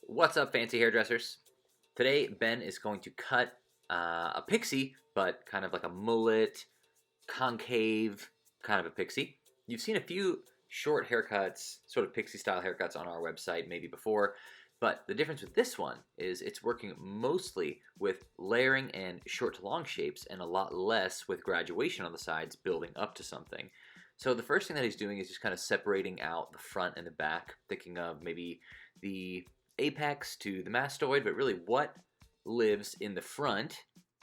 What's up, fancy hairdressers? Today, Ben is going to cut a pixie, but kind of like a mullet, concave kind of a pixie. You've seen a few short haircuts, sort of pixie style haircuts on our website maybe before, but the difference with this one is it's working mostly with layering and short to long shapes and a lot less with graduation on the sides building up to something. So the first thing that he's doing is just kind of separating out the front and the back, thinking of maybe the apex to the mastoid, but really what lives in the front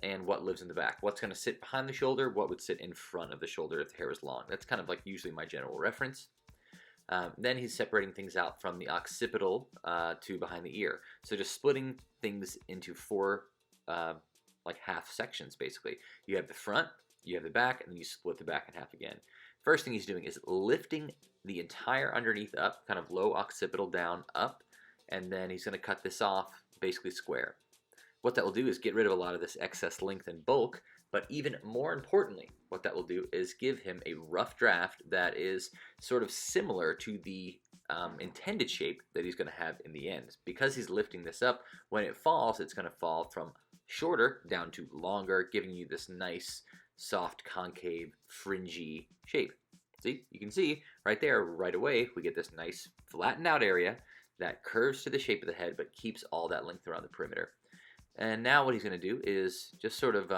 and what lives in the back. What's going to sit behind the shoulder, what would sit in front of the shoulder if the hair is long. That's kind of like usually my general reference. Then he's separating things out from the occipital to behind the ear. So just splitting things into four like half sections basically. You have the front, you have the back, and then you split the back in half again. First thing he's doing is lifting the entire underneath up, kind of low occipital down up, and then he's going to cut this off basically square. What that will do is get rid of a lot of this excess length and bulk, but even more importantly, what that will do is give him a rough draft that is sort of similar to the intended shape that he's going to have in the end. Because he's lifting this up, when it falls, it's going to fall from shorter down to longer, giving you this nice, soft, concave, fringy shape. See, you can see right there, right away, we get this nice flattened out area that curves to the shape of the head but keeps all that length around the perimeter. And now what he's going to do is just sort of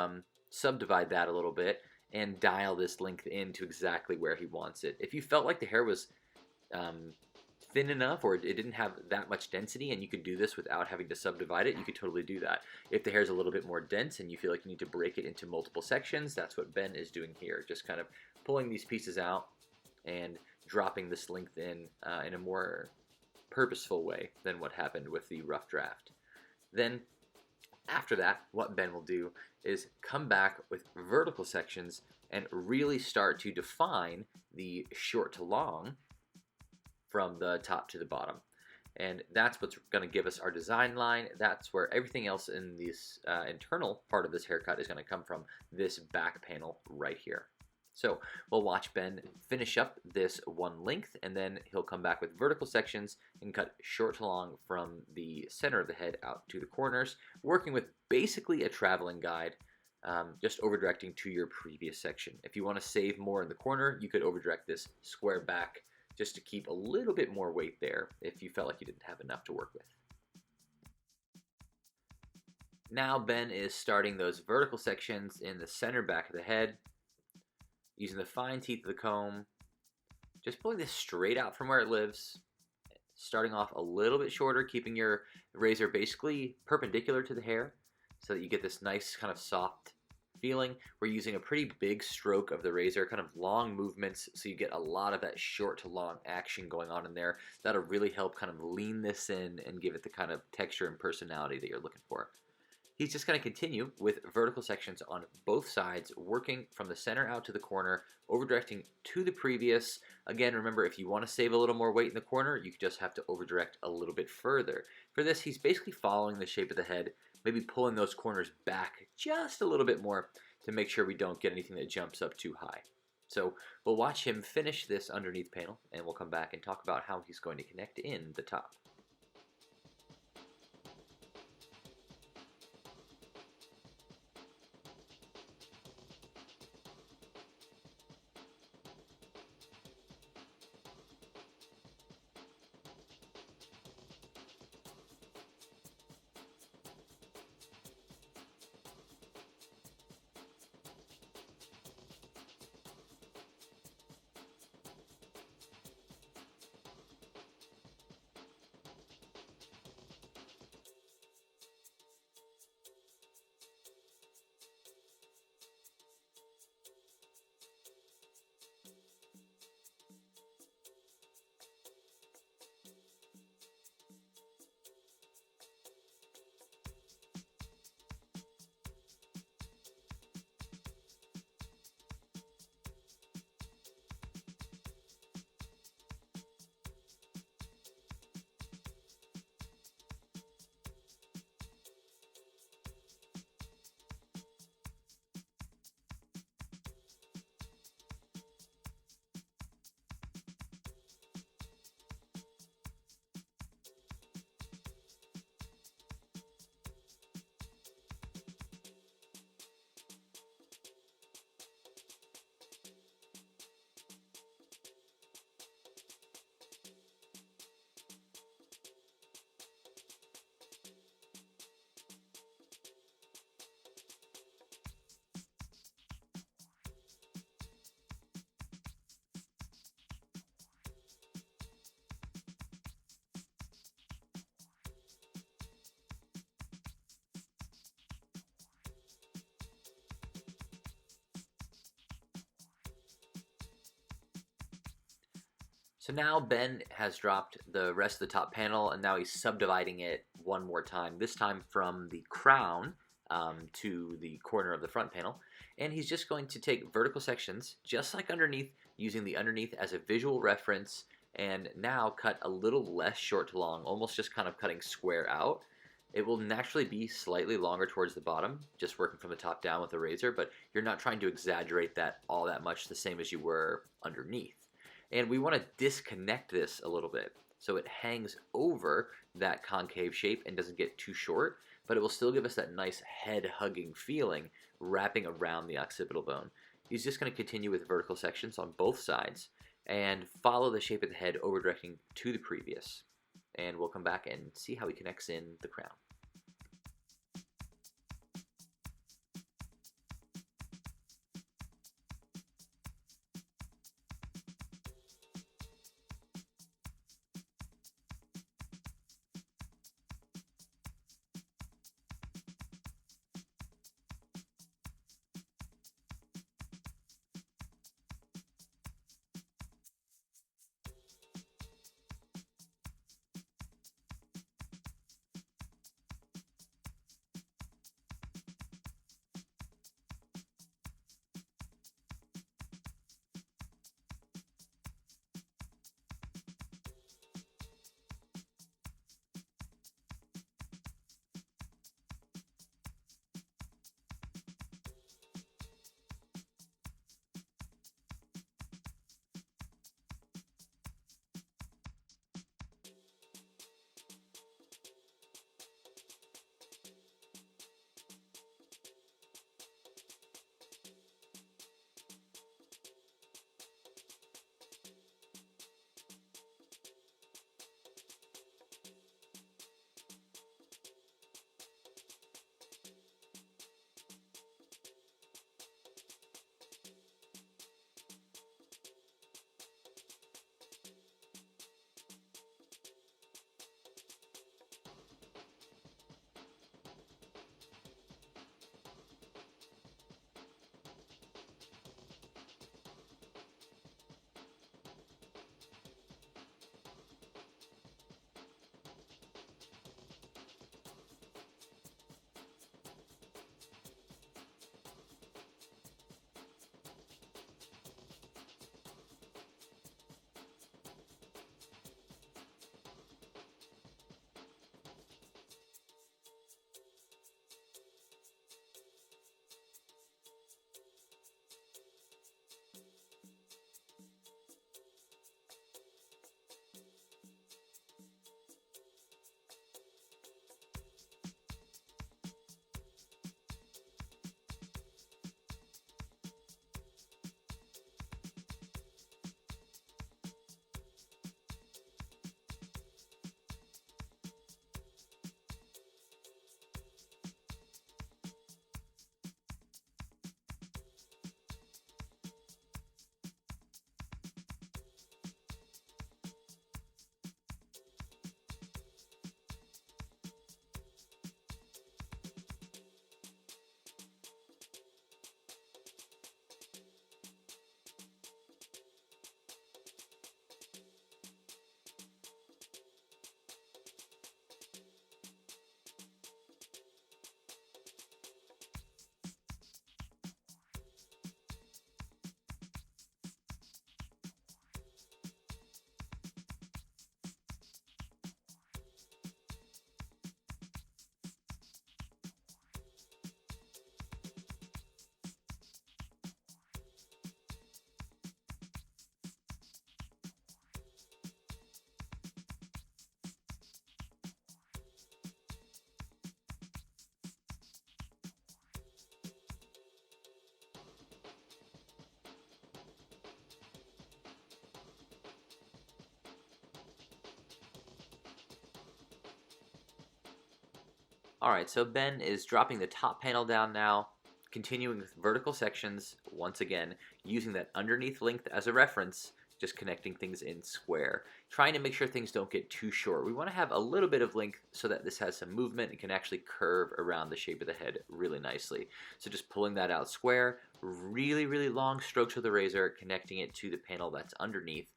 subdivide that a little bit and dial this length in to exactly where he wants it. If you felt like the hair was thin enough or it didn't have that much density and you could do this without having to subdivide it, you could totally do that. If the hair is a little bit more dense and you feel like you need to break it into multiple sections, that's what Ben is doing here. Just kind of pulling these pieces out and dropping this length in a more purposeful way than what happened with the rough draft. Then after that, what Ben will do is come back with vertical sections and really start to define the short to long from the top to the bottom. And that's what's going to give us our design line. That's where everything else in this internal part of this haircut is going to come from, this back panel right here. So we'll watch Ben finish up this one length, and then he'll come back with vertical sections and cut short to long from the center of the head out to the corners, working with basically a traveling guide, just over directing to your previous section. If you want to save more in the corner, you could over direct this square back just to keep a little bit more weight there if you felt like you didn't have enough to work with. Now Ben is starting those vertical sections in the center back of the head, using the fine teeth of the comb, just pulling this straight out from where it lives, starting off a little bit shorter, keeping your razor basically perpendicular to the hair so that you get this nice kind of soft feeling. We're using a pretty big stroke of the razor, kind of long movements, so you get a lot of that short to long action going on in there. That'll really help kind of lean this in and give it the kind of texture and personality that you're looking for. He's just going to continue with vertical sections on both sides, working from the center out to the corner, over directing to the previous. Again, remember, if you want to save a little more weight in the corner, you just have to over direct a little bit further. For this, he's basically following the shape of the head, maybe pulling those corners back just a little bit more to make sure we don't get anything that jumps up too high. So we'll watch him finish this underneath panel, and we'll come back and talk about how he's going to connect in the top. So now Ben has dropped the rest of the top panel, and now he's subdividing it one more time, this time from the crown to the corner of the front panel. And he's just going to take vertical sections, just like underneath, using the underneath as a visual reference, and now cut a little less short to long, almost just kind of cutting square out. It will naturally be slightly longer towards the bottom, just working from the top down with a razor, but you're not trying to exaggerate that all that much, the same as you were underneath. And we want to disconnect this a little bit so it hangs over that concave shape and doesn't get too short, but it will still give us that nice head-hugging feeling wrapping around the occipital bone. He's just going to continue with vertical sections on both sides and follow the shape of the head over directing to the previous. And we'll come back and see how he connects in the crown. Alright, so Ben is dropping the top panel down now, continuing with vertical sections, once again, using that underneath length as a reference, just connecting things in square. Trying to make sure things don't get too short. We want to have a little bit of length so that this has some movement and can actually curve around the shape of the head really nicely. So just pulling that out square, really, really long strokes with the razor, connecting it to the panel that's underneath.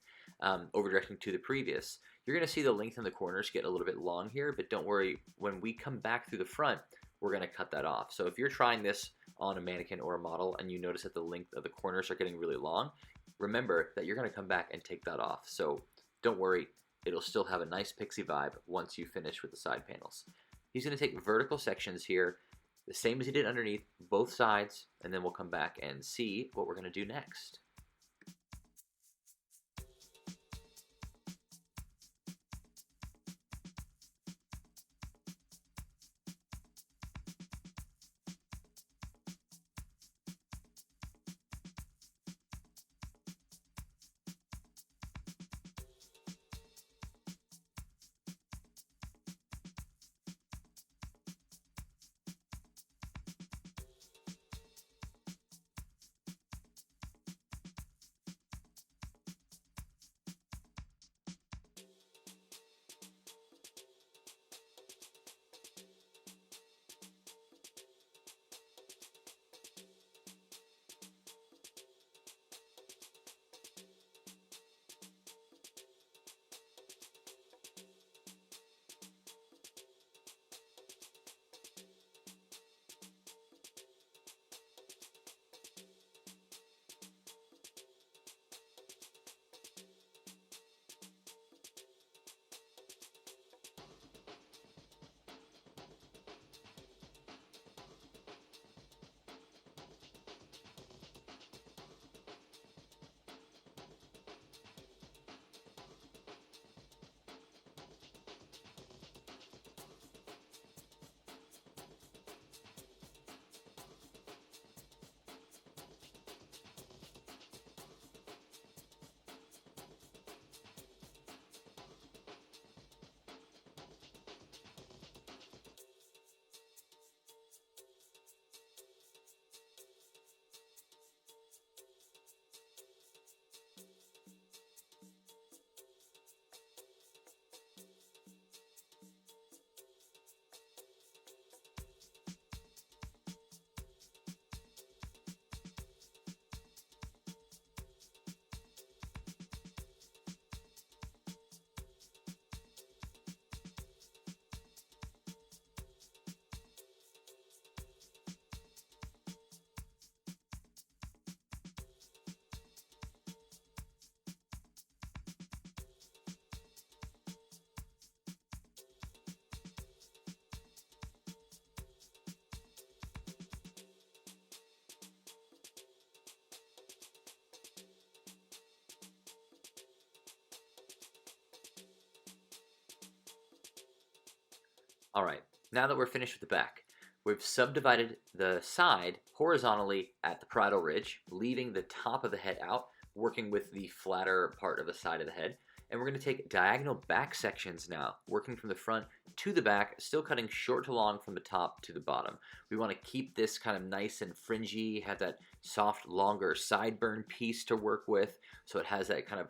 over directing to the previous. You're going to see the length in the corners get a little bit long here, but don't worry, when we come back through the front, we're going to cut that off. So if you're trying this on a mannequin or a model and you notice that the length of the corners are getting really long, remember that you're going to come back and take that off. So don't worry, it'll still have a nice pixie vibe once you finish with the side panels. He's going to take vertical sections here, the same as he did underneath, both sides, and then we'll come back and see what we're going to do next. All right, now that we're finished with the back, we've subdivided the side horizontally at the parietal ridge, leaving the top of the head out, working with the flatter part of the side of the head. And we're going to take diagonal back sections now, working from the front to the back, still cutting short to long from the top to the bottom. We want to keep this kind of nice and fringy, have that soft, longer sideburn piece to work with, so it has that kind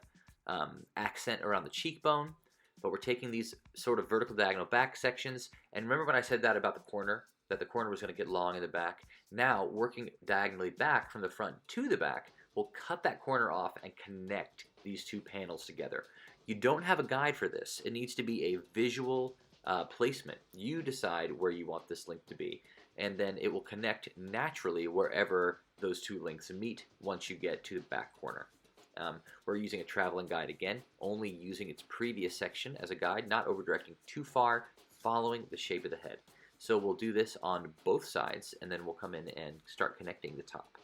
of accent around the cheekbone. But we're taking these sort of vertical diagonal back sections. And remember when I said that about the corner, that the corner was going to get long in the back? Now, working diagonally back from the front to the back, we'll cut that corner off and connect these two panels together. You don't have a guide for this. It needs to be a visual placement. You decide where you want this link to be, and then it will connect naturally wherever those two links meet once you get to the back corner. We're using a traveling guide again, only using its previous section as a guide, not over-directing too far, following the shape of the head. So we'll do this on both sides, and then we'll come in and start connecting the top.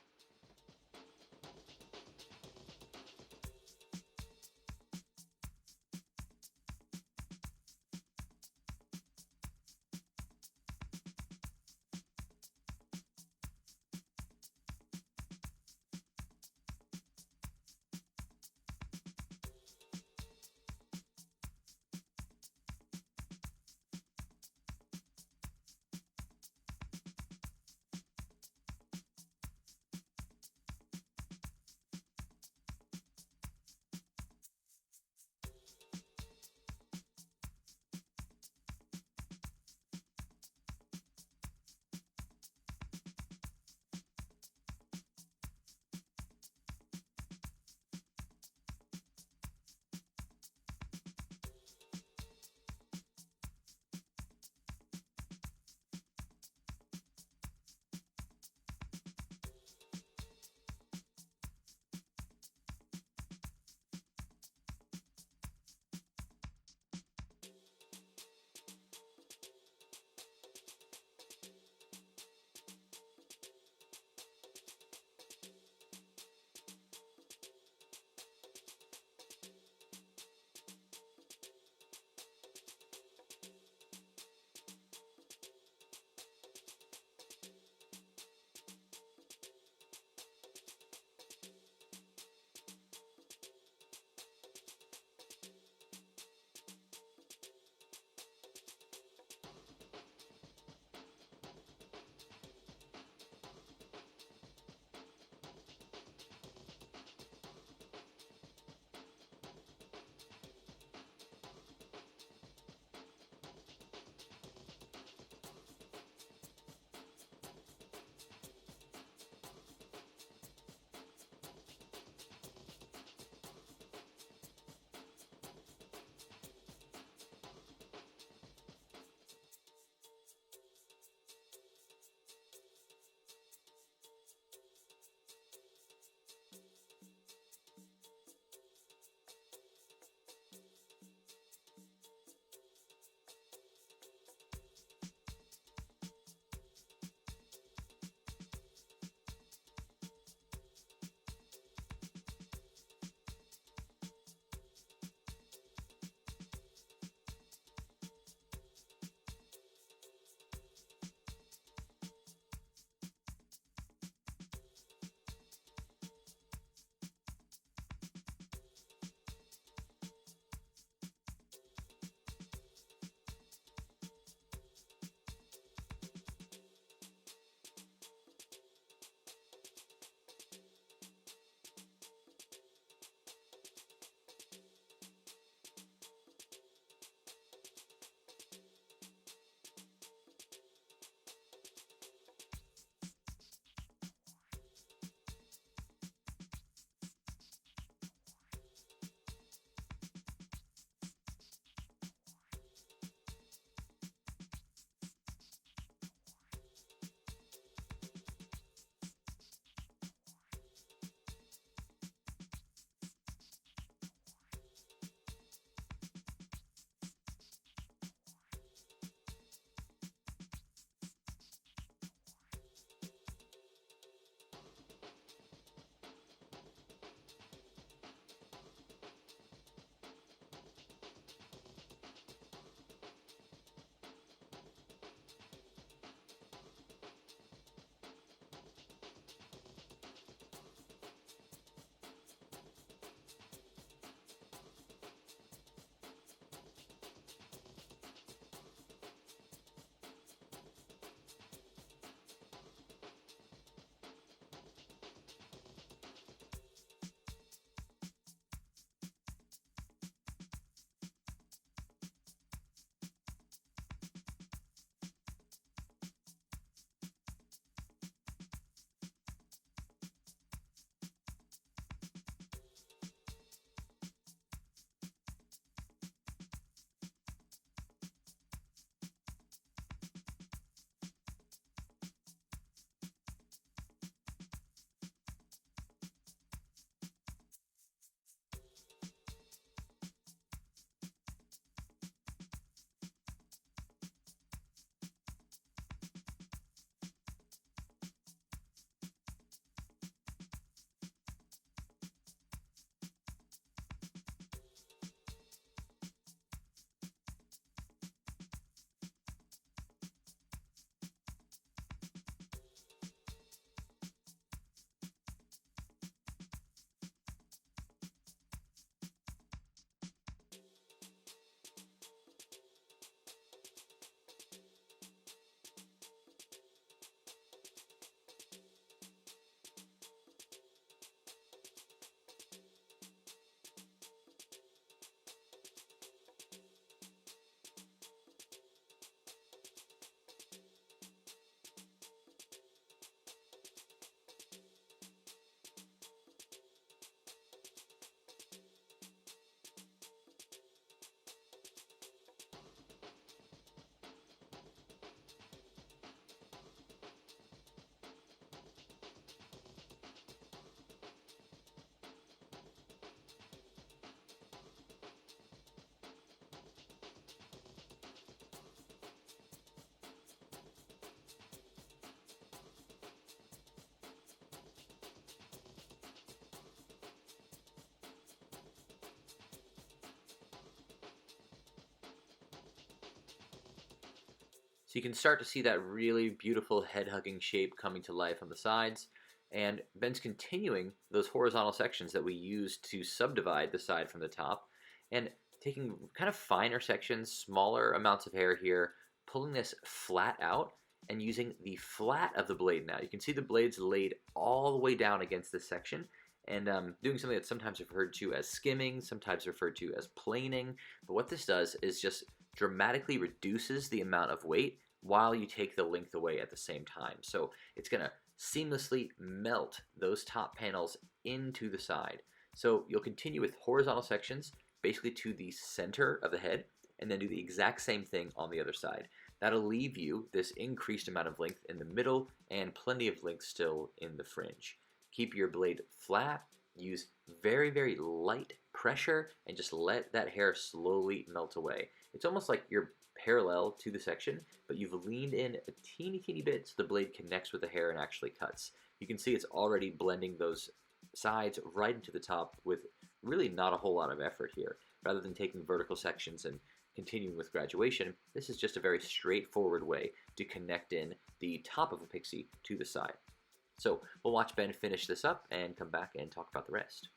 So you can start to see that really beautiful head-hugging shape coming to life on the sides. And Ben's continuing those horizontal sections that we used to subdivide the side from the top, and taking kind of finer sections, smaller amounts of hair here, pulling this flat out and using the flat of the blade now. You can see the blade's laid all the way down against this section, and doing something that's sometimes referred to as skimming, sometimes referred to as planing. But what this does is just dramatically reduces the amount of weight while you take the length away at the same time. So it's going to seamlessly melt those top panels into the side. So you'll continue with horizontal sections basically to the center of the head, and then do the exact same thing on the other side. That'll leave you this increased amount of length in the middle and plenty of length still in the fringe. Keep your blade flat, use very, very light pressure, and just let that hair slowly melt away. It's almost like you're parallel to the section, but you've leaned in a teeny bit so the blade connects with the hair and actually cuts. You can see it's already blending those sides right into the top with really not a whole lot of effort here. Rather than taking vertical sections and continuing with graduation, this is just a very straightforward way to connect in the top of a pixie to the side. So we'll watch Ben finish this up and come back and talk about the rest.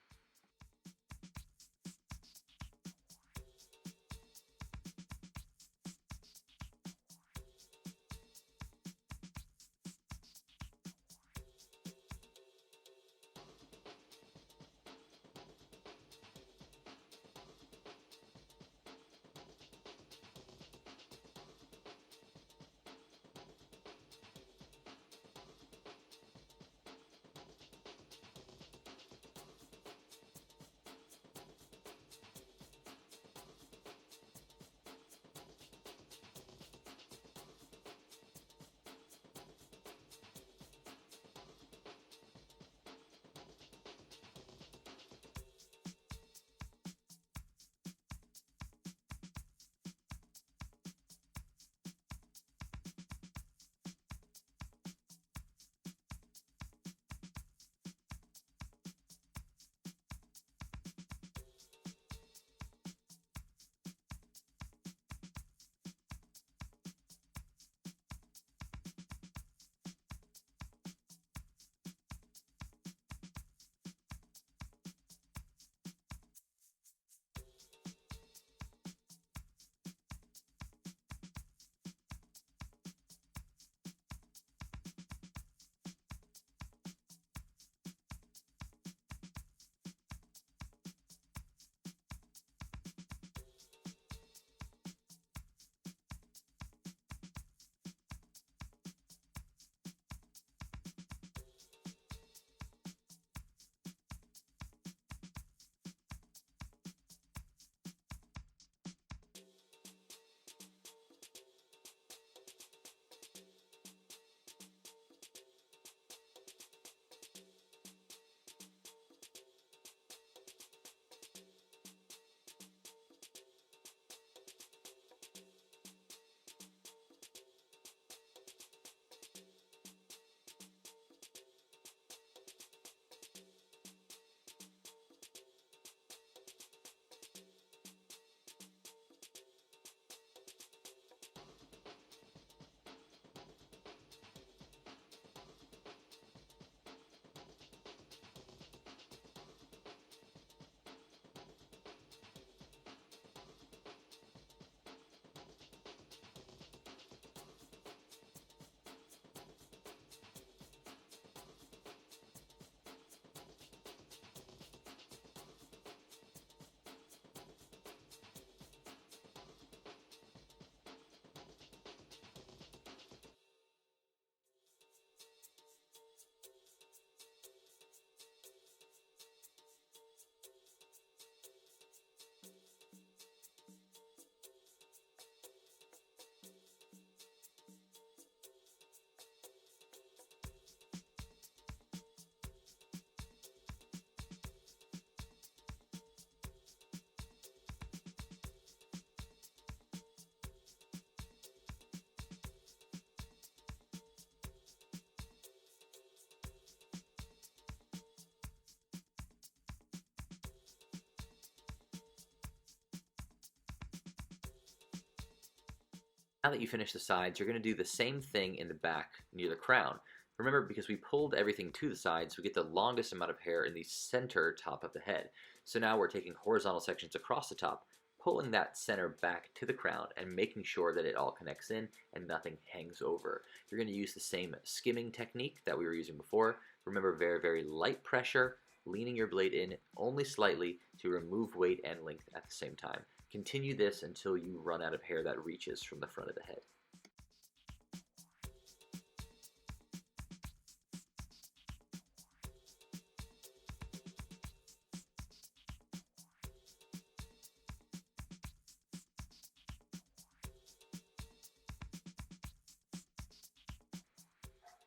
Now that you finish the sides, you're going to do the same thing in the back near the crown. Remember, because we pulled everything to the sides, we get the longest amount of hair in the center top of the head. So now we're taking horizontal sections across the top, pulling that center back to the crown and making sure that it all connects in and nothing hangs over. You're going to use the same skimming technique that we were using before. Remember, very, very light pressure, leaning your blade in only slightly to remove weight and length at the same time. Continue this until you run out of hair that reaches from the front of the head.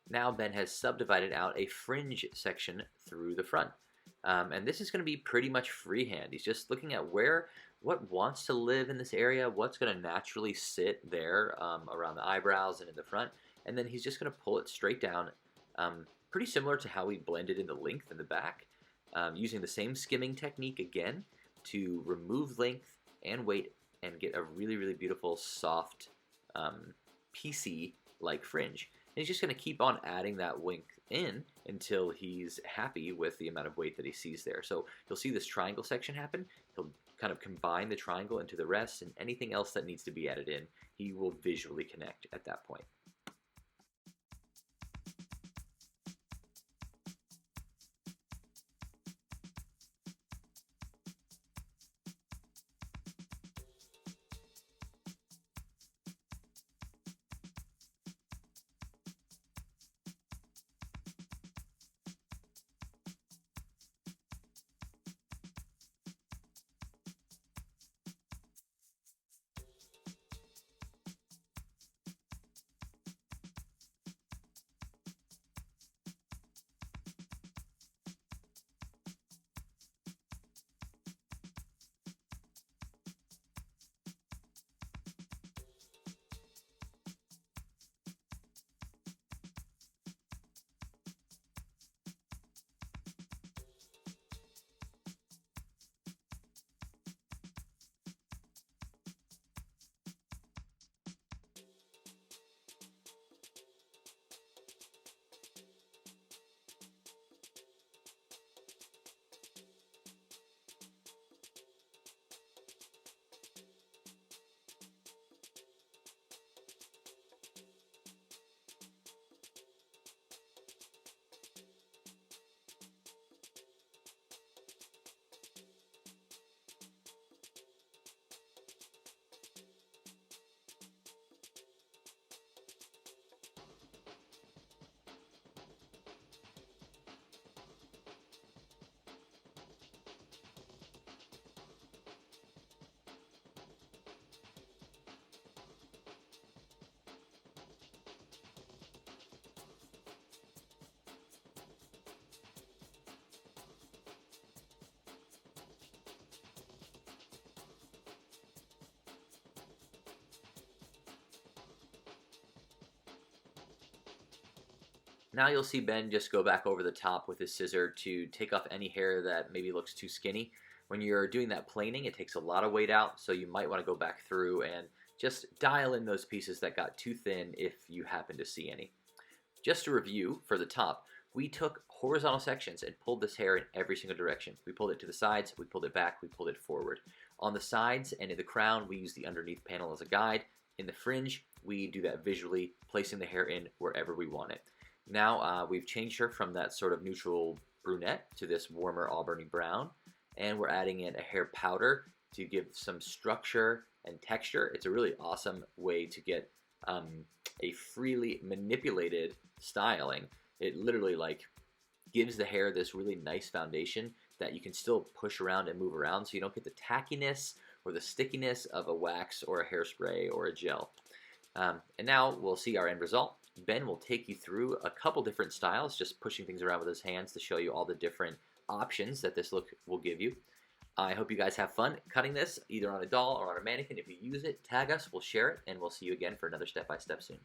Now Ben has subdivided out a fringe section through the front. And this is going to be pretty much freehand. He's just looking at what wants to live in this area, what's going to naturally sit there around the eyebrows and in the front, and then he's just going to pull it straight down, pretty similar to how we blended in the length in the back, using the same skimming technique again to remove length and weight and get a really, really beautiful, soft, Pixie-like fringe. And he's just going to keep on adding that length in until he's happy with the amount of weight that he sees there. So you'll see this triangle section happen. He'll kind of combine the triangle into the rest, and anything else that needs to be added in, he will visually connect at that point. Now you'll see Ben just go back over the top with his scissor to take off any hair that maybe looks too skinny. When you're doing that planing, it takes a lot of weight out, so you might want to go back through and just dial in those pieces that got too thin if you happen to see any. Just to review, for the top, we took horizontal sections and pulled this hair in every single direction. We pulled it to the sides, we pulled it back, we pulled it forward. On the sides and in the crown, we use the underneath panel as a guide. In the fringe, we do that visually, placing the hair in wherever we want it. Now we've changed her from that sort of neutral brunette to this warmer auburny brown, and we're adding in a hair powder to give some structure and texture. It's a really awesome way to get a freely manipulated styling. It literally gives the hair this really nice foundation that you can still push around and move around, so you don't get the tackiness or the stickiness of a wax or a hairspray or a gel. And now we'll see our end result. Ben will take you through a couple different styles, just pushing things around with his hands to show you all the different options that this look will give you. I hope you guys have fun cutting this, either on a doll or on a mannequin. If you use it, tag us, we'll share it, and we'll see you again for another step-by-step soon.